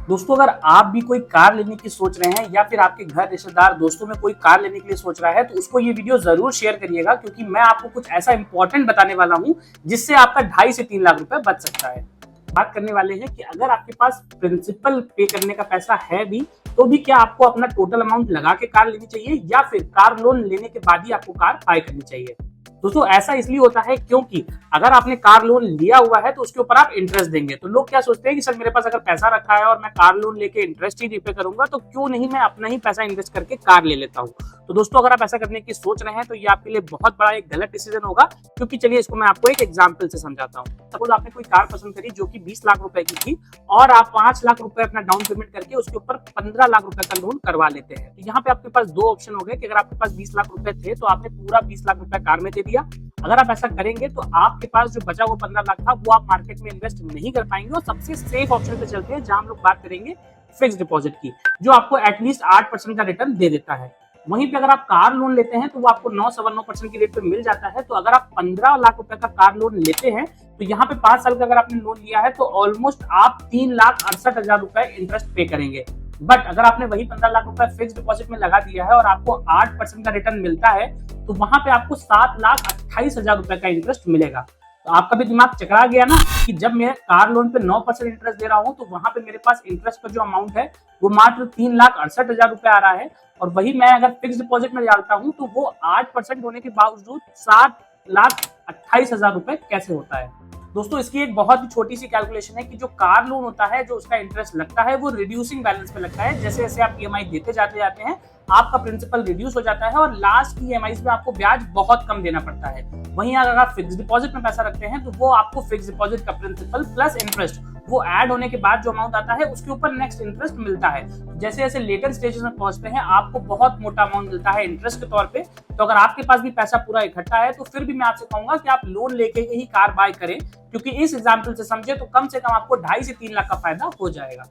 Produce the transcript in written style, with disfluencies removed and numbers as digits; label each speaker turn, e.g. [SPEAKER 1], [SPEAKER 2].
[SPEAKER 1] दोस्तों, अगर आप भी कोई कार लेने की सोच रहे हैं या फिर आपके घर रिश्तेदार दोस्तों में कोई कार लेने के लिए सोच रहा है तो उसको ये वीडियो जरूर शेयर करिएगा, क्योंकि मैं आपको कुछ ऐसा इंपॉर्टेंट बताने वाला हूं जिससे आपका 2.5 से 3 लाख रुपए बच सकता है। बात करने वाले हैं कि अगर आपके पास प्रिंसिपल पे करने का पैसा है भी, तो भी क्या आपको अपना टोटल अमाउंट लगा के कार लेनी चाहिए या फिर कार लोन लेने के बाद ही आपको कार बाय करनी चाहिए। दोस्तों, ऐसा इसलिए होता है क्योंकि अगर आपने कार लोन लिया हुआ है तो उसके ऊपर आप इंटरेस्ट देंगे। तो लोग क्या सोचते हैं कि सर, मेरे पास अगर पैसा रखा है और मैं कार लोन लेके इंटरेस्ट ही रीपे करूंगा, तो क्यों नहीं मैं अपना ही पैसा इन्वेस्ट करके कार ले लेता हूं। तो दोस्तों, अगर आप ऐसा करने की सोच रहे हैं तो ये आपके लिए बहुत बड़ा एक गलत डिसीजन होगा, क्योंकि चलिए इसको मैं आपको एक एग्जाम्पल से समझाता हूँ। सपोज आपने कोई कार पसंद करी जो कि 20 लाख रुपए की थी और आप 5 लाख रुपए अपना डाउन पेमेंट करके उसके ऊपर 15 लाख रुपए का लोन करवा लेते हैं। तो यहाँ पे आपके पास दो ऑप्शन हो गए कि अगर आपके पास 20 लाख रुपए थे तो आपने पूरा 20 लाख रुपए कार में दे दिया। अगर आप ऐसा करेंगे तो आपके पास जो बचा हुआ 15 लाख था वो आप मार्केट में इन्वेस्ट नहीं कर पाएंगे। और सबसे सेफ ऑप्शन पे चलते हैं जहां हम लोग बात करेंगे फिक्स डिपॉजिट की, जो आपको एटलीस्ट 8% का रिटर्न दे देता है। वहीं पे अगर आप कार लोन लेते हैं तो वो आपको 9.9% की रेट पे मिल जाता है। तो अगर आप 15 लाख रुपए का कार लोन लेते हैं तो यहाँ पे 5 साल का अगर आपने लोन लिया है तो ऑलमोस्ट आप 3,68,000 रुपए इंटरेस्ट पे करेंगे। बट अगर आपने वही 15 लाख रुपए फिक्स डिपॉजिट में लगा दिया है और आपको 8% का रिटर्न मिलता है, तो वहां पे आपको 7,28,000 रुपए का इंटरेस्ट मिलेगा। तो आपका भी दिमाग चकरा गया ना कि जब मैं कार लोन पे 9% इंटरेस्ट दे रहा हूँ तो वहां पे मेरे पास इंटरेस्ट का जो अमाउंट है वो मात्र 3,68,000 रुपए आ रहा है, और वही मैं अगर फिक्स डिपॉजिट में डालता हूँ तो वो 8% होने के बावजूद 7,28,000 रुपए कैसे होता है। दोस्तों, इसकी एक बहुत ही छोटी सी कैलकुलेशन है कि जो कार लोन होता है, जो उसका इंटरेस्ट लगता है वो रिड्यूसिंग बैलेंस पे लगता है। जैसे जैसे आप ईएमआई देते जाते हैं आपका प्रिंसिपल रिड्यूस हो जाता है और लास्ट की ईएमआई में आपको ब्याज बहुत कम देना पड़ता है। वहीं अगर आप फिक्स डिपॉजिट में पैसा रखते हैं तो वो आपको फिक्स डिपॉजिट का प्रिंसिपल प्लस इंटरेस्ट वो ऐड होने के बाद जो अमाउंट आता है उसके ऊपर नेक्स्ट इंटरेस्ट मिलता है। जैसे जैसे लेटर स्टेजेस में पहुंचते हैं आपको बहुत मोटा अमाउंट मिलता है इंटरेस्ट के तौर पे। तो अगर आपके पास भी पैसा पूरा इकट्ठा है तो फिर भी मैं आपसे कहूंगा कि आप लोन लेके ही कार बाय करें, क्योंकि इस एग्जाम्पल से समझे तो कम से कम आपको 2.5 से 3 लाख का फायदा हो जाएगा।